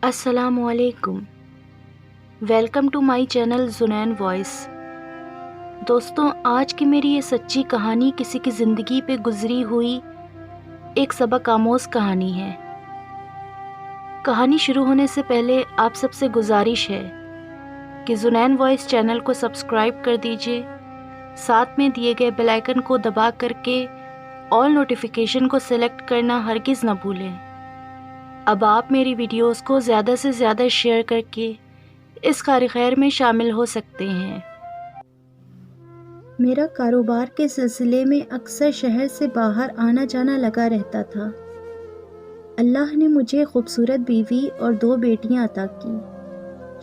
السلام علیکم، welcome to my channel زنین وائس۔ دوستوں، آج کی میری یہ سچی کہانی کسی کی زندگی پہ گزری ہوئی ایک سبق آموز کہانی ہے۔ کہانی شروع ہونے سے پہلے آپ سب سے گزارش ہے کہ زنین وائس چینل کو سبسکرائب کر دیجئے، ساتھ میں دیے گئے بیل آئیکن کو دبا کر کے آل نوٹیفیکیشن کو سلیکٹ کرنا ہرگز نہ بھولیں۔ اب آپ میری ویڈیوز کو زیادہ سے زیادہ شیئر کر کے اس کار خیر میں شامل ہو سکتے ہیں۔ میرا کاروبار کے سلسلے میں اکثر شہر سے باہر آنا جانا لگا رہتا تھا۔ اللہ نے مجھے خوبصورت بیوی اور 2 بیٹیاں عطا کی۔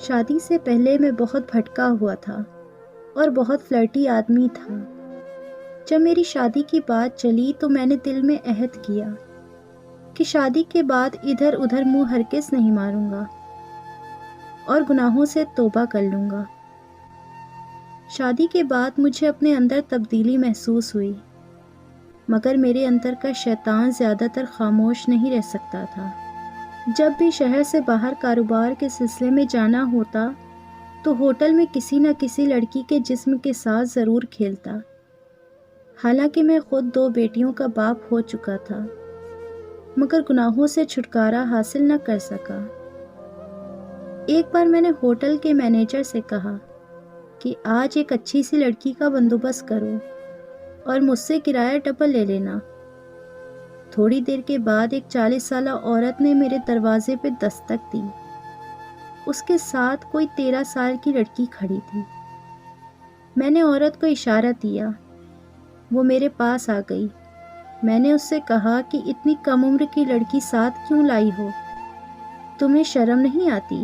شادی سے پہلے میں بہت بھٹکا ہوا تھا اور بہت فلرٹی آدمی تھا۔ جب میری شادی کی بات چلی تو میں نے دل میں عہد کیا کہ شادی کے بعد ادھر ادھر منہ ہرگز نہیں ماروں گا اور گناہوں سے توبہ کر لوں گا۔ شادی کے بعد مجھے اپنے اندر تبدیلی محسوس ہوئی، مگر میرے اندر کا شیطان زیادہ تر خاموش نہیں رہ سکتا تھا۔ جب بھی شہر سے باہر کاروبار کے سلسلے میں جانا ہوتا تو ہوٹل میں کسی نہ کسی لڑکی کے جسم کے ساتھ ضرور کھیلتا، حالانکہ میں خود 2 بیٹیوں کا باپ ہو چکا تھا، مگر گناہوں سے چھٹکارا حاصل نہ کر سکا۔ ایک بار میں نے ہوٹل کے مینیجر سے کہا کہ آج ایک اچھی سی لڑکی کا بندوبست کرو اور مجھ سے کرایہ ڈبل لے لینا۔ تھوڑی دیر کے بعد ایک 40 سالہ عورت نے میرے دروازے پہ دستک دی۔ اس کے ساتھ کوئی 13 سال کی لڑکی کھڑی تھی۔ میں نے عورت کو اشارہ دیا، وہ میرے پاس آ گئی۔ میں نے اس سے کہا کہ اتنی کم عمر کی لڑکی ساتھ کیوں لائی ہو؟ تمہیں شرم نہیں آتی؟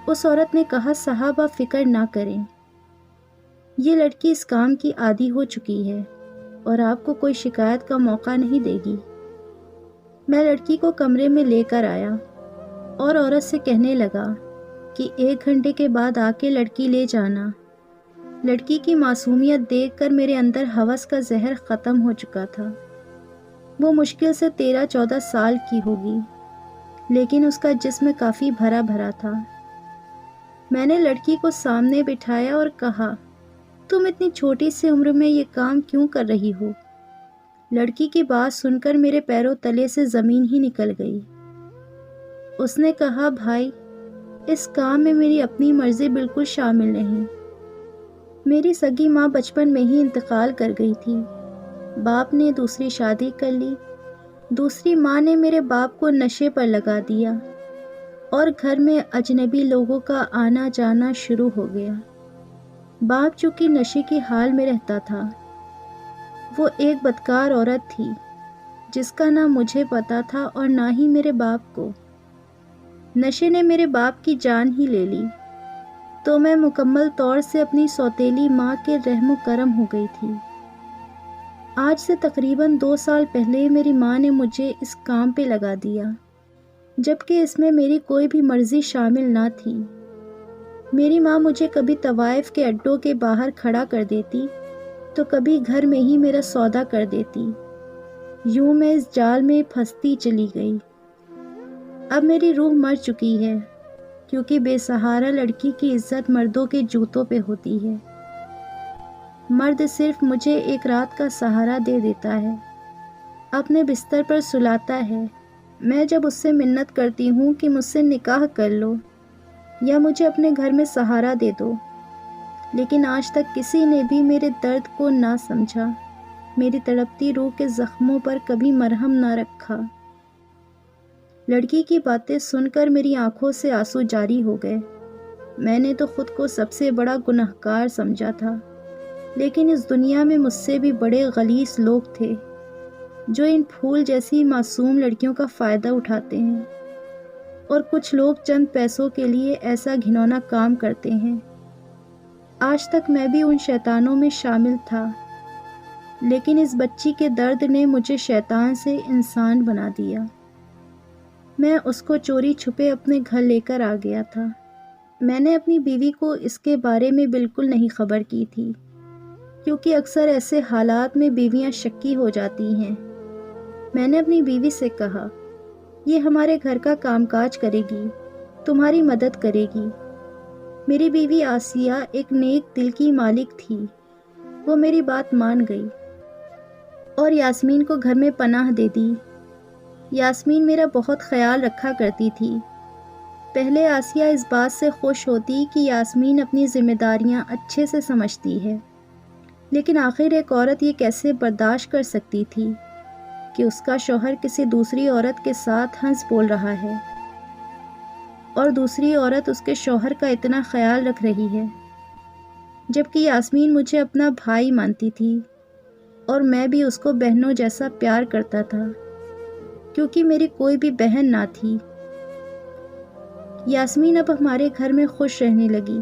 اس عورت نے کہا، صاحب آپ فکر نہ کریں، یہ لڑکی اس کام کی عادی ہو چکی ہے اور آپ کو کوئی شکایت کا موقع نہیں دے گی۔ میں لڑکی کو کمرے میں لے کر آیا اور عورت سے کہنے لگا کہ 1 گھنٹے کے بعد آ کے لڑکی لے جانا۔ لڑکی کی معصومیت دیکھ کر میرے اندر ہوس کا زہر ختم ہو چکا تھا۔ وہ مشکل سے 13-14 سال کی ہوگی، لیکن اس کا جسم کافی بھرا بھرا تھا۔ میں نے لڑکی کو سامنے بٹھایا اور کہا، تم اتنی چھوٹی سی عمر میں یہ کام کیوں کر رہی ہو؟ لڑکی کی بات سن کر میرے پیروں تلے سے زمین ہی نکل گئی۔ اس نے کہا، بھائی، اس کام میں میری اپنی مرضی بالکل شامل نہیں۔ میری سگی ماں بچپن میں ہی انتقال کر گئی تھی۔ باپ نے دوسری شادی کر لی۔ دوسری ماں نے میرے باپ کو نشے پر لگا دیا اور گھر میں اجنبی لوگوں کا آنا جانا شروع ہو گیا۔ باپ چونکہ نشے کی حال میں رہتا تھا، وہ ایک بدکار عورت تھی جس کا نہ مجھے پتا تھا اور نہ ہی میرے باپ کو۔ نشے نے میرے باپ کی جان ہی لے لی تو میں مکمل طور سے اپنی سوتیلی ماں کے رحم و کرم ہو گئی تھی۔ آج سے تقریباً 2 سال پہلے میری ماں نے مجھے اس کام پہ لگا دیا، جبکہ اس میں میری کوئی بھی مرضی شامل نہ تھی۔ میری ماں مجھے کبھی طوائف کے اڈوں کے باہر کھڑا کر دیتی تو کبھی گھر میں ہی میرا سودا کر دیتی۔ یوں میں اس جال میں پھنستی چلی گئی۔ اب میری روح مر چکی ہے، کیونکہ بے سہارا لڑکی کی عزت مردوں کے جوتوں پہ ہوتی ہے۔ مرد صرف مجھے ایک رات کا سہارا دے دیتا ہے، اپنے بستر پر سلاتا ہے۔ میں جب اس سے منت کرتی ہوں کہ مجھ سے نکاح کر لو یا مجھے اپنے گھر میں سہارا دے دو، لیکن آج تک کسی نے بھی میرے درد کو نہ سمجھا، میری تڑپتی روح کے زخموں پر کبھی مرہم نہ رکھا۔ لڑکی کی باتیں سن کر میری آنکھوں سے آنسو جاری ہو گئے۔ میں نے تو خود کو سب سے بڑا گنہگار سمجھا تھا، لیکن اس دنیا میں مجھ سے بھی بڑے غلیظ لوگ تھے جو ان پھول جیسی معصوم لڑکیوں کا فائدہ اٹھاتے ہیں، اور کچھ لوگ چند پیسوں کے لیے ایسا گھنونا کام کرتے ہیں۔ آج تک میں بھی ان شیطانوں میں شامل تھا، لیکن اس بچی کے درد نے مجھے شیطان سے انسان بنا دیا۔ میں اس کو چوری چھپے اپنے گھر لے کر آ گیا تھا۔ میں نے اپنی بیوی کو اس کے بارے میں بالکل نہیں خبر کی تھی، کیونکہ اکثر ایسے حالات میں بیویاں شکی ہو جاتی ہیں۔ میں نے اپنی بیوی سے کہا، یہ ہمارے گھر کا کام کاج کرے گی، تمہاری مدد کرے گی۔ میری بیوی آسیہ ایک نیک دل کی مالک تھی، وہ میری بات مان گئی اور یاسمین کو گھر میں پناہ دے دی۔ یاسمین میرا بہت خیال رکھا کرتی تھی۔ پہلے آسیہ اس بات سے خوش ہوتی کہ یاسمین اپنی ذمہ داریاں اچھے سے سمجھتی ہے، لیکن آخر ایک عورت یہ کیسے برداشت کر سکتی تھی کہ اس کا شوہر کسی دوسری عورت کے ساتھ ہنس بول رہا ہے اور دوسری عورت اس کے شوہر کا اتنا خیال رکھ رہی ہے، جبکہ یاسمین مجھے اپنا بھائی مانتی تھی اور میں بھی اس کو بہنوں جیسا پیار کرتا تھا، کیونکہ میری کوئی بھی بہن نہ تھی۔ یاسمین اب ہمارے گھر میں خوش رہنے لگی۔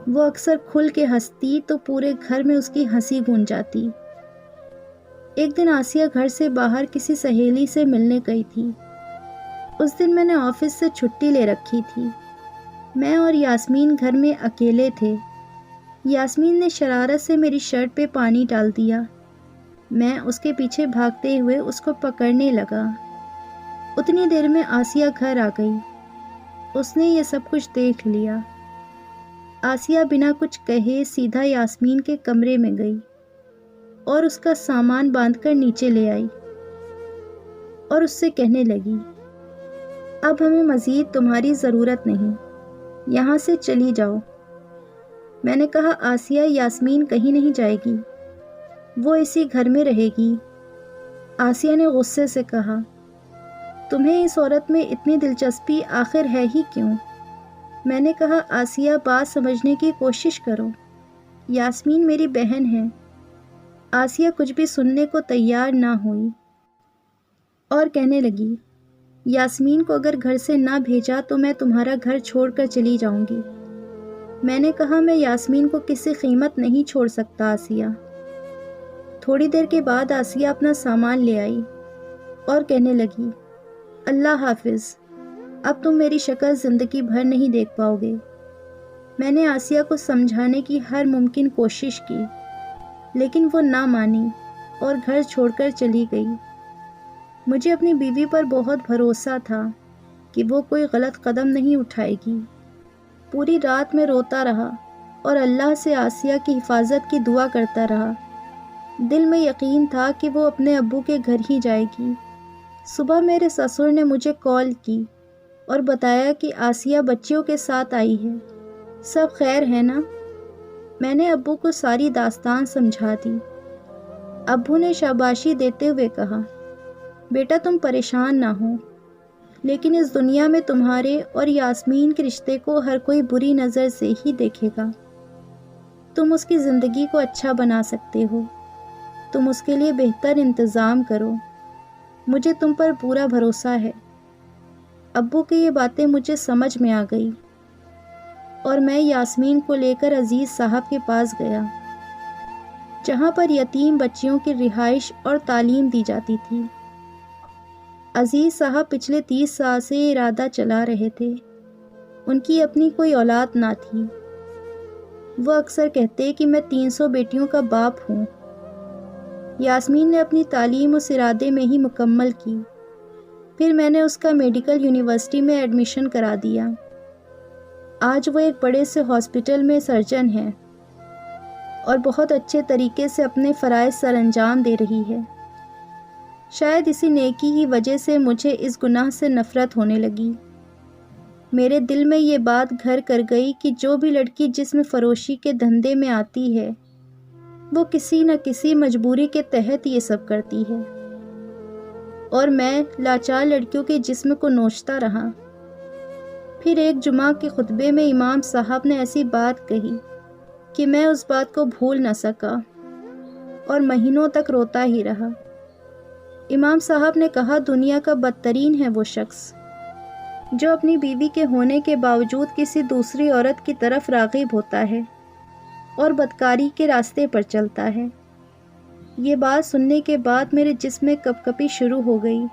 وہ اکثر کھل کے ہنستی تو پورے گھر میں اس کی ہنسی گونج جاتی۔ ایک دن آسیہ گھر سے باہر کسی سہیلی سے ملنے گئی تھی۔ اس دن میں نے آفس سے چھٹی لے رکھی تھی۔ میں اور یاسمین گھر میں اکیلے تھے۔ یاسمین نے شرارت سے میری شرٹ پہ پانی ڈال دیا۔ میں اس کے پیچھے بھاگتے ہوئے اس کو پکڑنے لگا۔ اتنی دیر میں آسیہ گھر آ گئی۔ اس نے یہ سب کچھ دیکھ لیا۔ آسیہ بنا کچھ کہے سیدھا یاسمین کے کمرے میں گئی اور اس کا سامان باندھ کر نیچے لے آئی اور اس سے کہنے لگی، اب ہمیں مزید تمہاری ضرورت نہیں، یہاں سے چلی جاؤ۔ میں نے کہا، آسیہ، یاسمین کہیں نہیں جائے گی، وہ اسی گھر میں رہے گی۔ آسیہ نے غصے سے کہا، تمہیں اس عورت میں اتنی دلچسپی آخر ہے ہی کیوں؟ میں نے کہا، آسیہ، بات سمجھنے کی کوشش کرو، یاسمین میری بہن ہے۔ آسیہ کچھ بھی سننے کو تیار نہ ہوئی اور کہنے لگی، یاسمین کو اگر گھر سے نہ بھیجا تو میں تمہارا گھر چھوڑ کر چلی جاؤں گی۔ میں نے کہا، میں یاسمین کو کسی قیمت نہیں چھوڑ سکتا آسیہ۔ تھوڑی دیر کے بعد آسیہ اپنا سامان لے آئی اور کہنے لگی، اللہ حافظ، اب تم میری شکل زندگی بھر نہیں دیکھ پاؤ گے۔ میں نے آسیہ کو سمجھانے کی ہر ممکن کوشش کی، لیکن وہ نہ مانی اور گھر چھوڑ کر چلی گئی۔ مجھے اپنی بیوی پر بہت بھروسہ تھا کہ وہ کوئی غلط قدم نہیں اٹھائے گی۔ پوری رات میں روتا رہا اور اللہ سے آسیہ کی حفاظت کی دعا کرتا رہا۔ دل میں یقین تھا کہ وہ اپنے ابو کے گھر ہی جائے گی۔ صبح میرے سسر نے مجھے کال کی اور بتایا کہ آسیہ بچیوں کے ساتھ آئی ہے، سب خیر ہے نا؟ میں نے ابو کو ساری داستان سمجھا دی۔ ابو نے شاباشی دیتے ہوئے کہا، بیٹا تم پریشان نہ ہو، لیکن اس دنیا میں تمہارے اور یاسمین کے رشتے کو ہر کوئی بری نظر سے ہی دیکھے گا۔ تم اس کی زندگی کو اچھا بنا سکتے ہو، تم اس کے لیے بہتر انتظام کرو، مجھے تم پر پورا بھروسہ ہے۔ ابو کی یہ باتیں مجھے سمجھ میں آ گئی اور میں یاسمین کو لے کر عزیز صاحب کے پاس گیا، جہاں پر یتیم بچیوں کی رہائش اور تعلیم دی جاتی تھی۔ عزیز صاحب پچھلے 30 سال سے یہ ارادہ چلا رہے تھے۔ ان کی اپنی کوئی اولاد نہ تھی۔ وہ اکثر کہتے کہ میں 300 بیٹیوں کا باپ ہوں۔ یاسمین نے اپنی تعلیم اس ارادے میں ہی مکمل کی۔ پھر میں نے اس کا میڈیکل یونیورسٹی میں ایڈمیشن کرا دیا۔ آج وہ ایک بڑے سے ہاسپٹل میں سرجن ہے اور بہت اچھے طریقے سے اپنے فرائض سر انجام دے رہی ہے۔ شاید اسی نیکی کی وجہ سے مجھے اس گناہ سے نفرت ہونے لگی۔ میرے دل میں یہ بات گھر کر گئی کہ جو بھی لڑکی جسم فروشی کے دھندے میں آتی ہے، وہ کسی نہ کسی مجبوری کے تحت یہ سب کرتی ہے، اور میں لاچار لڑکیوں کے جسم کو نوچتا رہا۔ پھر ایک جمعہ کے خطبے میں امام صاحب نے ایسی بات کہی کہ میں اس بات کو بھول نہ سکا اور مہینوں تک روتا ہی رہا۔ امام صاحب نے کہا، دنیا کا بدترین ہے وہ شخص جو اپنی بیوی کے ہونے کے باوجود کسی دوسری عورت کی طرف راغب ہوتا ہے اور بدکاری کے راستے پر چلتا ہے۔ یہ بات سننے کے بعد میرے جسم میں کپکپی شروع ہو گئی۔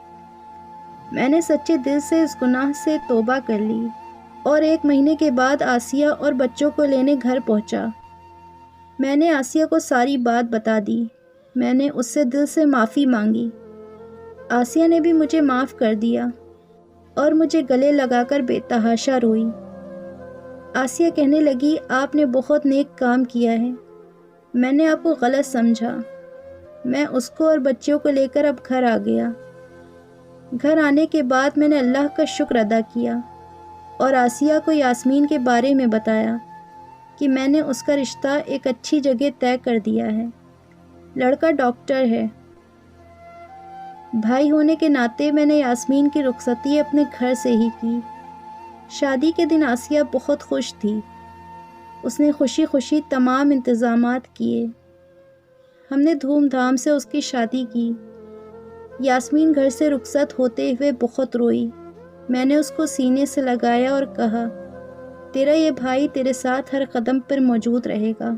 میں نے سچے دل سے اس گناہ سے توبہ کر لی اور 1 مہینے کے بعد آسیہ اور بچوں کو لینے گھر پہنچا۔ میں نے آسیہ کو ساری بات بتا دی۔ میں نے اس سے دل سے معافی مانگی۔ آسیہ نے بھی مجھے معاف کر دیا اور مجھے گلے لگا کر بے تحاشا روئی۔ آسیہ کہنے لگی، آپ نے بہت نیک کام کیا ہے، میں نے آپ کو غلط سمجھا۔ میں اس کو اور بچوں کو لے کر اب گھر آ گیا۔ گھر آنے کے بعد میں نے اللہ کا شکر ادا کیا اور آسیہ کو یاسمین کے بارے میں بتایا کہ میں نے اس کا رشتہ ایک اچھی جگہ طے کر دیا ہے، لڑکا ڈاکٹر ہے۔ بھائی ہونے کے ناطے میں نے یاسمین کی رخصتی اپنے گھر سے ہی کی۔ شادی کے دن آسیہ بہت خوش تھی، اس نے خوشی خوشی تمام انتظامات کیے۔ ہم نے دھوم دھام سے اس کی شادی کی۔ یاسمین گھر سے رخصت ہوتے ہوئے بہت روئی۔ میں نے اس کو سینے سے لگایا اور کہا، تیرا یہ بھائی تیرے ساتھ ہر قدم پر موجود رہے گا۔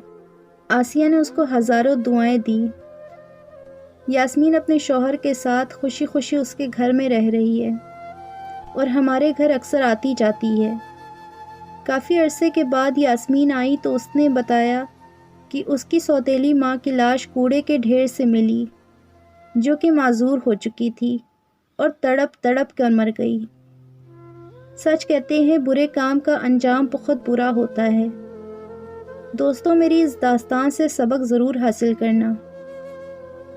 آسیہ نے اس کو ہزاروں دعائیں دی۔ یاسمین اپنے شوہر کے ساتھ خوشی خوشی اس کے گھر میں رہ رہی ہے اور ہمارے گھر اکثر آتی جاتی ہے۔ کافی عرصے کے بعد یاسمین آئی تو اس نے بتایا کہ اس کی سوتیلی ماں کی لاش کوڑے کے ڈھیر سے ملی، جو کہ معذور ہو چکی تھی اور تڑپ تڑپ کر مر گئی۔ سچ کہتے ہیں برے کام کا انجام بہت برا ہوتا ہے۔ دوستوں، میری اس داستان سے سبق ضرور حاصل کرنا۔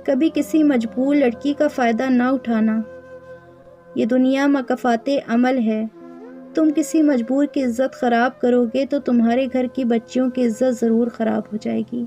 کبھی کسی مجبور لڑکی کا فائدہ نہ اٹھانا۔ یہ دنیا مکافات عمل ہے۔ تم کسی مجبور کی عزت خراب کرو گے تو تمہارے گھر کی بچیوں کی عزت ضرور خراب ہو جائے گی۔